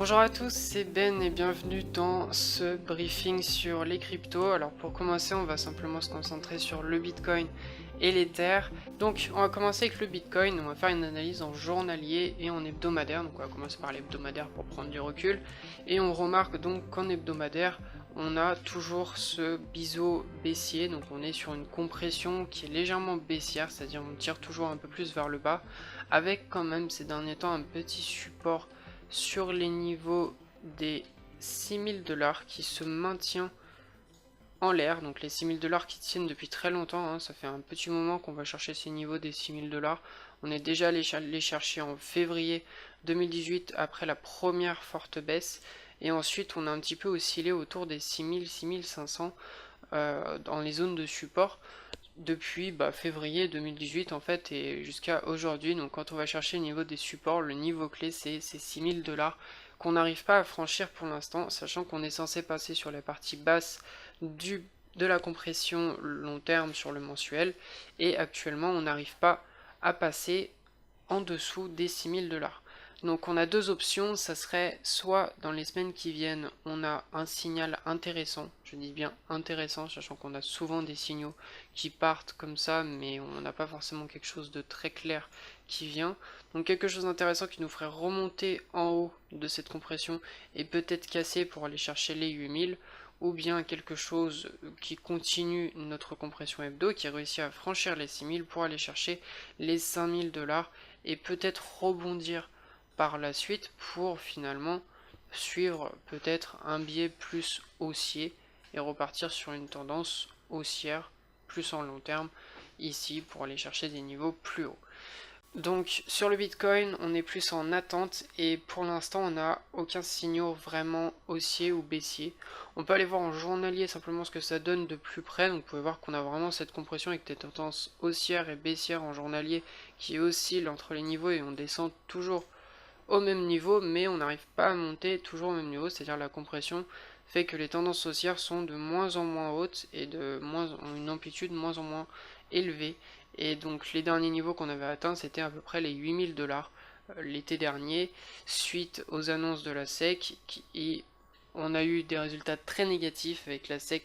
Bonjour à tous, c'est Ben et bienvenue dans ce briefing sur les cryptos. Alors pour commencer, on va simplement se concentrer sur le Bitcoin et l'Ether. Donc on va commencer avec le Bitcoin, on va faire une analyse en journalier et en hebdomadaire. Donc on va commencer par l'hebdomadaire pour prendre du recul. Et on remarque donc qu'en hebdomadaire, on a toujours ce biseau baissier. Donc on est sur une compression qui est légèrement baissière, c'est-à-dire on tire toujours un peu plus vers le bas, avec quand même ces derniers temps un petit support sur les niveaux des 6000 $ qui se maintient en l'air, donc les 6000 $ qui tiennent depuis très longtemps, hein. Ça fait un petit moment qu'on va chercher ces niveaux des 6000 $. On est déjà allé les chercher en février 2018 après la première forte baisse, et ensuite on a un petit peu oscillé autour des 6000-6500 dans les zones de support depuis février 2018 en fait et jusqu'à aujourd'hui. Donc quand on va chercher le niveau des supports, le niveau clé c'est ces 6000 $ qu'on n'arrive pas à franchir pour l'instant, sachant qu'on est censé passer sur la partie basse de la compression long terme sur le mensuel, et actuellement on n'arrive pas à passer en dessous des 6000 $. Donc on a deux options, ça serait soit dans les semaines qui viennent on a un signal intéressant, je dis bien intéressant, sachant qu'on a souvent des signaux qui partent comme ça mais on n'a pas forcément quelque chose de très clair qui vient. Donc quelque chose d'intéressant qui nous ferait remonter en haut de cette compression et peut-être casser pour aller chercher les 8000, ou bien quelque chose qui continue notre compression hebdo, qui réussit à franchir les 6000 pour aller chercher les 5000 $ et peut-être rebondir par la suite pour finalement suivre peut-être un biais plus haussier et repartir sur une tendance haussière plus en long terme ici pour aller chercher des niveaux plus hauts. Donc sur le Bitcoin, on est plus en attente et pour l'instant on n'a aucun signal vraiment haussier ou baissier. On peut aller voir en journalier simplement ce que ça donne de plus près. Donc vous pouvez voir qu'on a vraiment cette compression avec des tendances haussières et baissières en journalier qui oscillent entre les niveaux et on descend toujours au même niveau, mais on n'arrive pas à monter toujours au même niveau, c'est-à-dire la compression fait que les tendances haussières sont de moins en moins hautes et ont une amplitude moins en moins élevée. Et donc les derniers niveaux qu'on avait atteints, c'était à peu près les 8000 $ l'été dernier, suite aux annonces de la SEC, et on a eu des résultats très négatifs avec la SEC,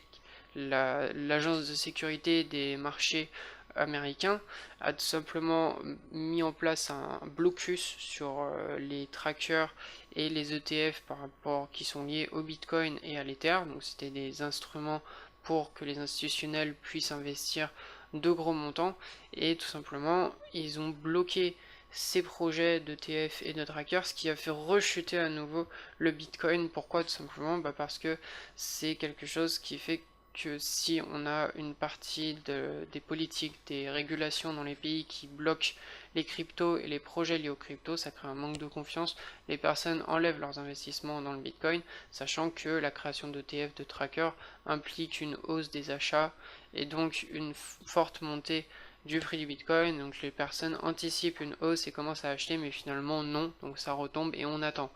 l'agence de sécurité des marchés américain, a tout simplement mis en place un blocus sur les trackers et les ETF par rapport qui sont liés au Bitcoin et à l'Ether. Donc c'était des instruments pour que les institutionnels puissent investir de gros montants, et tout simplement ils ont bloqué ces projets d'ETF et de trackers, ce qui a fait rechuter à nouveau le Bitcoin. Pourquoi? Tout simplement parce que c'est quelque chose qui fait que si on a une partie des politiques, des régulations dans les pays qui bloquent les cryptos et les projets liés aux cryptos, ça crée un manque de confiance. Les personnes enlèvent leurs investissements dans le Bitcoin, sachant que la création d'ETF, de trackers, implique une hausse des achats et donc une forte montée du prix du Bitcoin. Donc les personnes anticipent une hausse et commencent à acheter, mais finalement non, donc ça retombe et on attend.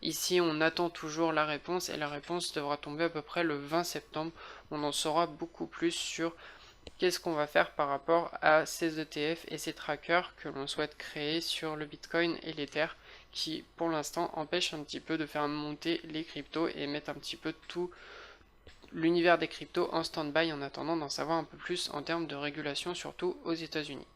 Ici on attend toujours la réponse, et la réponse devra tomber à peu près le 20 septembre. On en saura beaucoup plus sur qu'est-ce qu'on va faire par rapport à ces ETF et ces trackers que l'on souhaite créer sur le Bitcoin et l'Ether, qui pour l'instant empêchent un petit peu de faire monter les cryptos et mettent un petit peu tout l'univers des cryptos en stand-by en attendant d'en savoir un peu plus en termes de régulation, surtout aux États-Unis.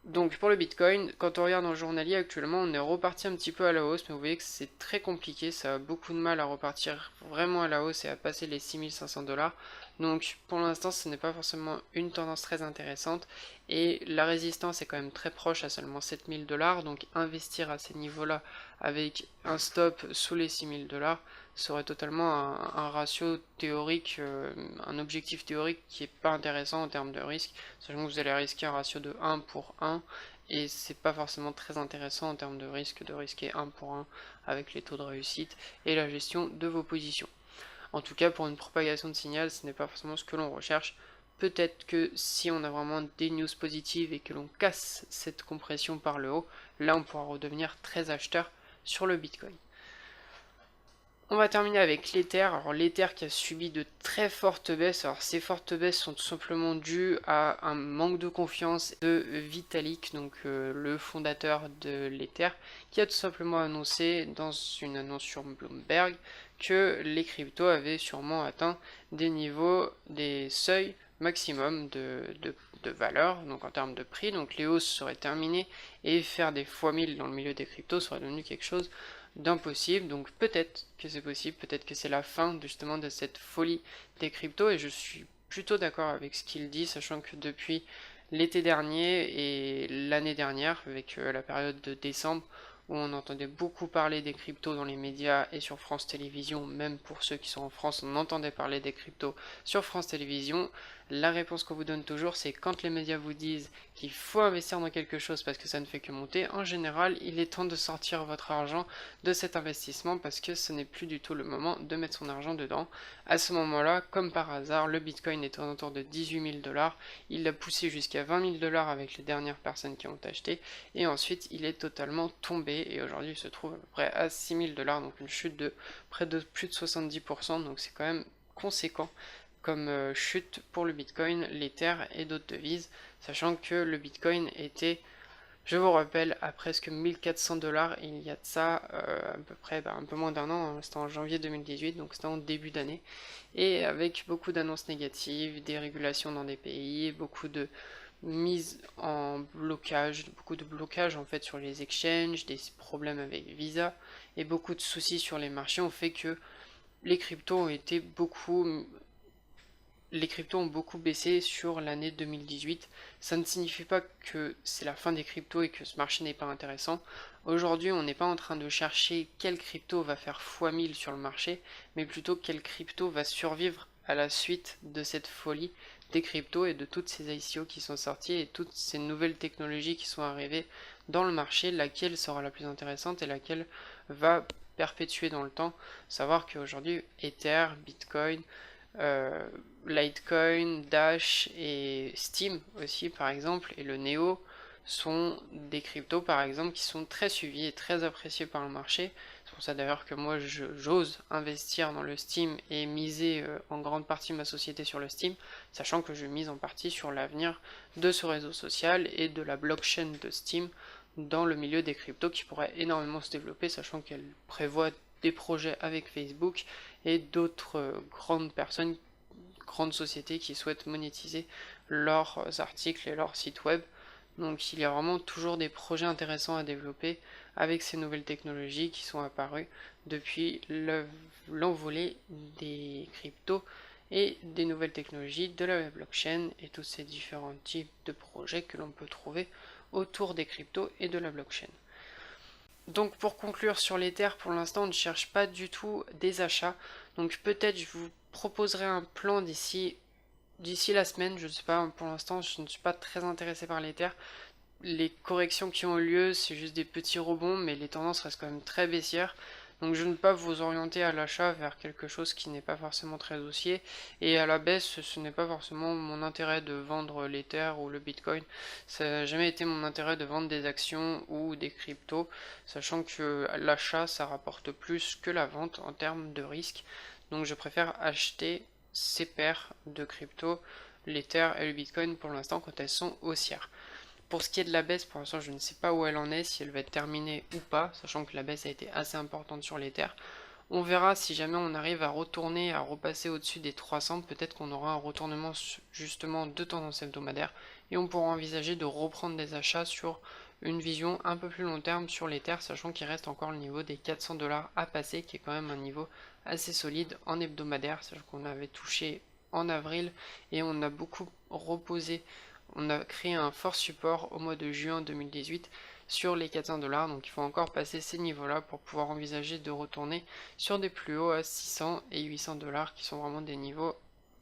Donc pour le Bitcoin, quand on regarde en journalier actuellement, on est reparti un petit peu à la hausse, mais vous voyez que c'est très compliqué, ça a beaucoup de mal à repartir vraiment à la hausse et à passer les 6500 $. Donc pour l'instant, ce n'est pas forcément une tendance très intéressante, et la résistance est quand même très proche à seulement 7000 $. Donc investir à ces niveaux-là avec un stop sous les 6000 $ serait totalement un ratio théorique, un objectif théorique qui est pas intéressant en termes de risque, sachant que vous allez risquer un ratio de 1 pour 1, et c'est pas forcément très intéressant en termes de risque de risquer 1 pour 1 avec les taux de réussite et la gestion de vos positions. En tout cas, pour une propagation de signal, ce n'est pas forcément ce que l'on recherche. Peut-être que si on a vraiment des news positives et que l'on casse cette compression par le haut, là on pourra redevenir très acheteur sur le Bitcoin. On va terminer avec l'Ether. Alors l'Ether qui a subi de très fortes baisses. Alors ces fortes baisses sont tout simplement dues à un manque de confiance de Vitalik, donc le fondateur de l'Ether, qui a tout simplement annoncé dans une annonce sur Bloomberg que les cryptos avaient sûrement atteint des niveaux, des seuils maximum de valeur, donc en termes de prix. Donc les hausses seraient terminées et faire des fois 1000 dans le milieu des cryptos serait devenu quelque chose d'impossible. Donc peut-être que c'est possible, peut-être que c'est la fin justement de cette folie des cryptos, et je suis plutôt d'accord avec ce qu'il dit, sachant que depuis l'été dernier et l'année dernière, avec la période de décembre, où on entendait beaucoup parler des cryptos dans les médias et sur France Télévisions, même pour ceux qui sont en France, on entendait parler des cryptos sur France Télévisions. La réponse qu'on vous donne toujours, c'est quand les médias vous disent qu'il faut investir dans quelque chose parce que ça ne fait que monter, en général, il est temps de sortir votre argent de cet investissement parce que ce n'est plus du tout le moment de mettre son argent dedans. À ce moment-là, comme par hasard, le Bitcoin est autour de 18 000 $, il l'a poussé jusqu'à 20 000 $ avec les dernières personnes qui ont acheté, et ensuite il est totalement tombé, et aujourd'hui il se trouve à peu près à 6 000 $, donc une chute de près de plus de 70%, donc c'est quand même conséquent comme chute pour le Bitcoin, l'Ether et d'autres devises, sachant que le Bitcoin était, je vous rappelle, à presque 1400 $ il y a de ça à peu près un peu moins d'un an, hein, c'était en janvier 2018, donc c'était en début d'année, et avec beaucoup d'annonces négatives, des régulations dans des pays, beaucoup de mise en blocage, beaucoup de blocages en fait sur les exchanges, des problèmes avec Visa, et beaucoup de soucis sur les marchés ont fait que les cryptos ont été beaucoup les cryptos ont beaucoup baissé sur l'année 2018. Ça ne signifie pas que c'est la fin des cryptos et que ce marché n'est pas intéressant. Aujourd'hui, on n'est pas en train de chercher quelle crypto va faire x1000 sur le marché, mais plutôt quelle crypto va survivre à la suite de cette folie des cryptos et de toutes ces ICO qui sont sorties et toutes ces nouvelles technologies qui sont arrivées dans le marché, laquelle sera la plus intéressante et laquelle va perpétuer dans le temps. Savoir qu'aujourd'hui, Ether, Bitcoin, euh, Litecoin, Dash et Steam aussi par exemple, et le Neo sont des cryptos par exemple qui sont très suivis et très appréciés par le marché. C'est pour ça d'ailleurs que moi j'ose investir dans le Steam et miser en grande partie ma société sur le Steam, sachant que je mise en partie sur l'avenir de ce réseau social et de la blockchain de Steam dans le milieu des cryptos qui pourrait énormément se développer, sachant qu'elle prévoit des projets avec Facebook et d'autres grandes sociétés qui souhaitent monétiser leurs articles et leurs sites web. Donc il y a vraiment toujours des projets intéressants à développer avec ces nouvelles technologies qui sont apparues depuis l'envolée des cryptos et des nouvelles technologies de la blockchain et tous ces différents types de projets que l'on peut trouver autour des cryptos et de la blockchain. Donc pour conclure sur l'Ether, pour l'instant on ne cherche pas du tout des achats. Donc peut-être je vous proposerai un plan d'ici la semaine, je ne sais pas, pour l'instant je ne suis pas très intéressé par l'Ether. Les corrections qui ont eu lieu, c'est juste des petits rebonds, mais les tendances restent quand même très baissières. Donc je ne veux pas vous orienter à l'achat vers quelque chose qui n'est pas forcément très haussier. Et à la baisse, ce n'est pas forcément mon intérêt de vendre l'Ether ou le Bitcoin. Ça n'a jamais été mon intérêt de vendre des actions ou des cryptos, sachant que l'achat, ça rapporte plus que la vente en termes de risque. Donc je préfère acheter ces paires de cryptos, l'Ether et le Bitcoin pour l'instant quand elles sont haussières. Pour ce qui est de la baisse, pour l'instant je ne sais pas où elle en est, si elle va être terminée ou pas, sachant que la baisse a été assez importante sur l'Ether. On verra si jamais on arrive à retourner, à repasser au-dessus des 300, peut-être qu'on aura un retournement justement de tendance hebdomadaire et on pourra envisager de reprendre des achats sur une vision un peu plus long terme sur l'Ether, sachant qu'il reste encore le niveau des 400 $ à passer, qui est quand même un niveau assez solide en hebdomadaire, sachant qu'on avait touché en avril et on a beaucoup reposé. On a créé un fort support au mois de juin 2018 sur les 400 $, donc il faut encore passer ces niveaux-là pour pouvoir envisager de retourner sur des plus hauts à 600 et 800 $ qui sont vraiment des niveaux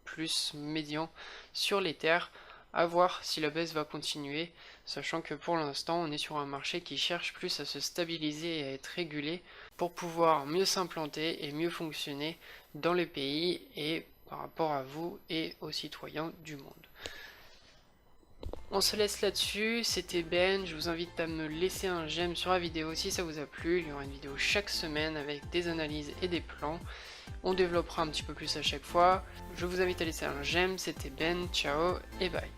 plus médians sur les terres. À voir si la baisse va continuer, sachant que pour l'instant on est sur un marché qui cherche plus à se stabiliser et à être régulé pour pouvoir mieux s'implanter et mieux fonctionner dans les pays et par rapport à vous et aux citoyens du monde. On se laisse là-dessus, c'était Ben, je vous invite à me laisser un j'aime sur la vidéo si ça vous a plu, il y aura une vidéo chaque semaine avec des analyses et des plans. On développera un petit peu plus à chaque fois. Je vous invite à laisser un j'aime, c'était Ben, ciao et bye.